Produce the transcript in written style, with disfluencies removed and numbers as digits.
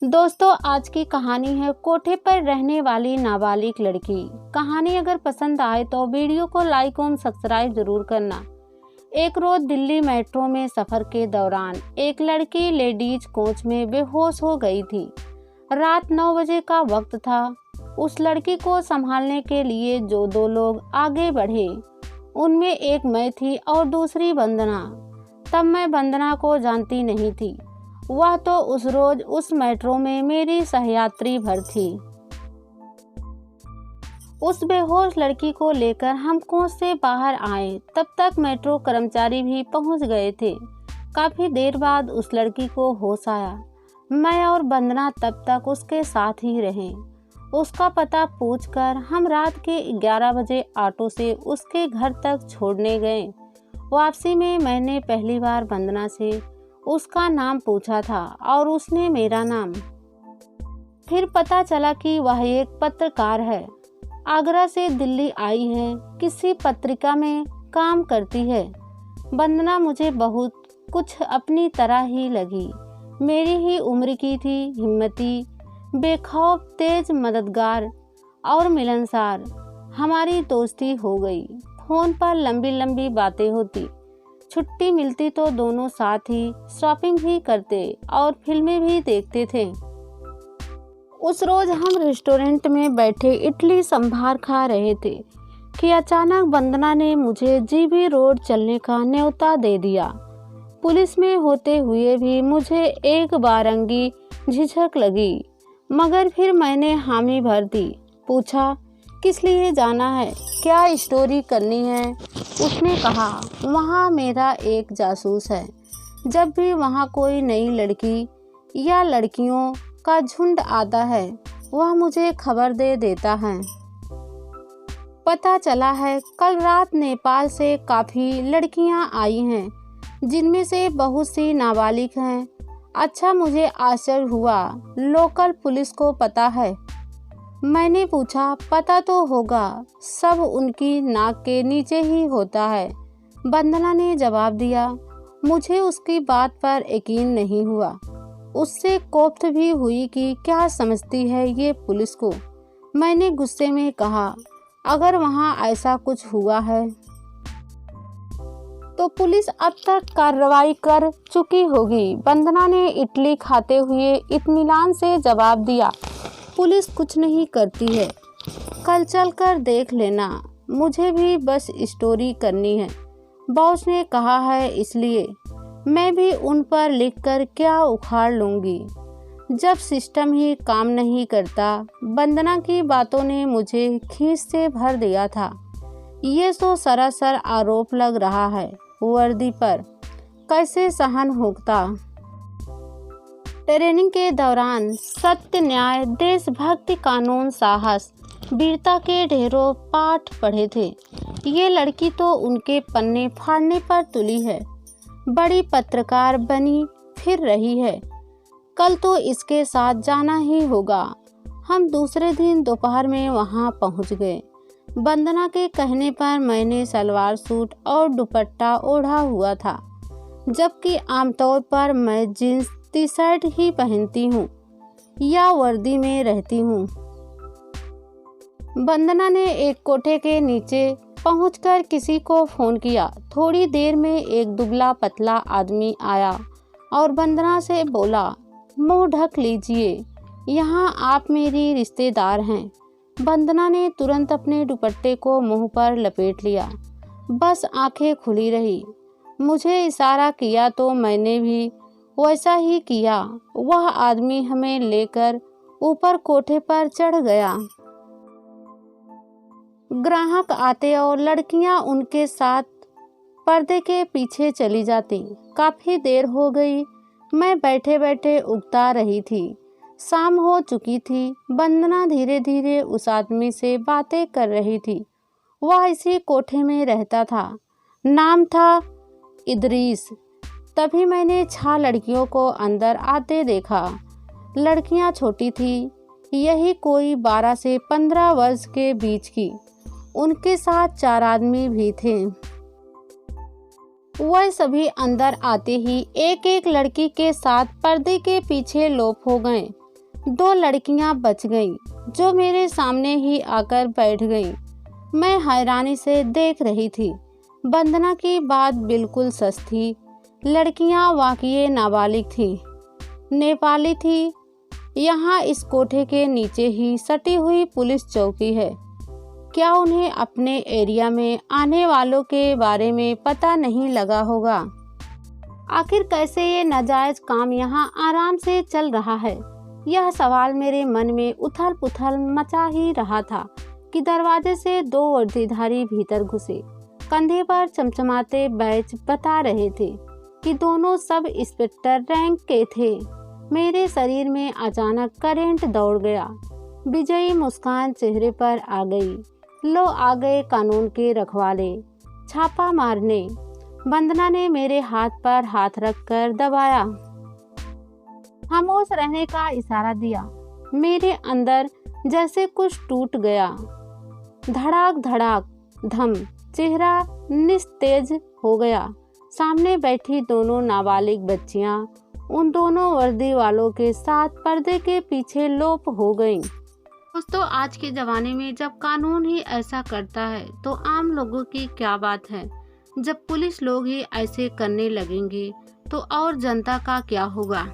दोस्तों, आज की कहानी है कोठे पर रहने वाली नाबालिग लड़की। कहानी अगर पसंद आए तो वीडियो को लाइक और सब्सक्राइब जरूर करना। एक रोज दिल्ली मेट्रो में सफर के दौरान एक लड़की लेडीज कोच में बेहोश हो गई थी। रात 9 बजे का वक्त था। उस लड़की को संभालने के लिए जो दो लोग आगे बढ़े, उनमें एक मैं थी और दूसरी वंदना। तब मैं वंदना को जानती नहीं थी। वह तो उस रोज उस मेट्रो में मेरी सहयात्री भर थी। उस बेहोश लड़की को लेकर हम कोच से बाहर आए, तब तक मेट्रो कर्मचारी भी पहुंच गए थे। काफी देर बाद उस लड़की को होश आया। मैं और वंदना तब तक उसके साथ ही रहे। उसका पता पूछकर हम रात के 11 बजे ऑटो से उसके घर तक छोड़ने गए। वापसी में मैंने पहली बार वंदना से उसका नाम पूछा था और उसने मेरा नाम। फिर पता चला कि वह एक पत्रकार है, आगरा से दिल्ली आई है, किसी पत्रिका में काम करती है। वंदना मुझे बहुत कुछ अपनी तरह ही लगी। मेरी ही उम्र की थी, हिम्मती, बेखौफ, तेज, मददगार और मिलनसार। हमारी दोस्ती हो गई। फोन पर लंबी लंबी बातें होती। छुट्टी मिलती तो दोनों साथ ही शॉपिंग भी करते और फिल्में भी देखते थे। उस रोज हम रेस्टोरेंट में बैठे इडली संभार खा रहे थे कि अचानक वंदना ने मुझे जीबी रोड चलने का न्योता दे दिया। पुलिस में होते हुए भी मुझे एक बारंगी झिझक लगी, मगर फिर मैंने हामी भर दी। पूछा, किस लिए जाना है, क्या स्टोरी करनी है? उसने कहा, वहाँ मेरा एक जासूस है। जब भी वहाँ कोई नई लड़की या लड़कियों का झुंड आता है, वह मुझे खबर दे देता है। पता चला है कल रात नेपाल से काफ़ी लड़कियाँ आई हैं, जिनमें से बहुत सी नाबालिग हैं। अच्छा, मुझे आश्चर्य हुआ, लोकल पुलिस को पता है? मैंने पूछा, पता तो होगा, सब उनकी नाक के नीचे ही होता है। वंदना ने जवाब दिया। मुझे उसकी बात पर यकीन नहीं हुआ। उससे कोफ्त भी हुई कि क्या समझती है ये पुलिस को। मैंने गुस्से में कहा, अगर वहाँ ऐसा कुछ हुआ है तो पुलिस अब तक कार्रवाई कर चुकी होगी। वंदना ने इडली खाते हुए इत्मीनान से जवाब दिया, पुलिस कुछ नहीं करती है, कल चलकर देख लेना। मुझे भी बस स्टोरी करनी है, बॉस ने कहा है, इसलिए मैं भी उन पर लिखकर क्या उखाड़ लूँगी जब सिस्टम ही काम नहीं करता। वंदना की बातों ने मुझे खींच से भर दिया था। ये तो सरासर आरोप लग रहा है, वर्दी पर कैसे सहन होता। ट्रेनिंग के दौरान सत्य, न्याय, देशभक्ति, कानून, साहस, वीरता के ढेरों पाठ पढ़े थे। ये लड़की तो उनके पन्ने फाड़ने पर तुली है, बड़ी पत्रकार बनी फिर रही है। कल तो इसके साथ जाना ही होगा। हम दूसरे दिन दोपहर में वहाँ पहुँच गए। वंदना के कहने पर मैंने सलवार सूट और दुपट्टा ओढ़ा हुआ था, जबकि आमतौर पर मैं जींस टी शर्ट ही पहनती हूँ या वर्दी में रहती हूँ। वंदना ने एक कोठे के नीचे पहुंचकर किसी को फोन किया। थोड़ी देर में एक दुबला पतला आदमी आया और वंदना से बोला, मुंह ढक लीजिए, यहाँ आप मेरी रिश्तेदार हैं। वंदना ने तुरंत अपने दुपट्टे को मुंह पर लपेट लिया, बस आंखें खुली रही। मुझे इशारा किया तो मैंने भी वैसा ही किया। वह आदमी हमें लेकर ऊपर कोठे पर चढ़ गया। ग्राहक आते और लड़कियां उनके साथ पर्दे के पीछे चली जाती। काफी देर हो गई। मैं बैठे बैठे उगता रही थी। शाम हो चुकी थी। वंदना धीरे धीरे उस आदमी से बातें कर रही थी। वह इसी कोठे में रहता था। नाम था इदरीस। तभी मैंने 6 लड़कियों को अंदर आते देखा। लड़कियां छोटी थी, यही कोई 12 से 15 वर्ष के बीच की। उनके साथ 4 आदमी भी थे। वह सभी अंदर आते ही एक एक लड़की के साथ पर्दे के पीछे लोप हो गए। 2 लड़कियां बच गईं, जो मेरे सामने ही आकर बैठ गईं। मैं हैरानी से देख रही थी। वंदना की बात बिल्कुल सच थी। लड़कियां वाकई नाबालिग थी, नेपाली थी। यहाँ इस कोठे के नीचे ही सटी हुई पुलिस चौकी है। क्या उन्हें अपने एरिया में आने वालों के बारे में पता नहीं लगा होगा? आखिर कैसे ये नाजायज काम यहाँ आराम से चल रहा है? यह सवाल मेरे मन में उथल पुथल मचा ही रहा था कि दरवाजे से 2 वर्दीधारी भीतर घुसे। कंधे पर चमचमाते बैच बता रहे थे कि दोनों सब इंस्पेक्टर रैंक के थे। मेरे शरीर में अचानक करंट दौड़ गया। विजयी मुस्कान चेहरे पर आ गई। लो आ गए कानून के रखवाले, छापा मारने। वंदना ने मेरे हाथ पर हाथ रखकर दबाया, खामोश रहने का इशारा दिया। मेरे अंदर जैसे कुछ टूट गया। धड़ाक धड़ाक धम, चेहरा निस्तेज हो गया। सामने बैठी दोनों नाबालिग बच्चियां उन दोनों वर्दी वालों के साथ पर्दे के पीछे लोप हो गईं। दोस्तों, आज के ज़माने में जब कानून ही ऐसा करता है तो आम लोगों की क्या बात है। जब पुलिस लोग ही ऐसे करने लगेंगे तो और जनता का क्या होगा।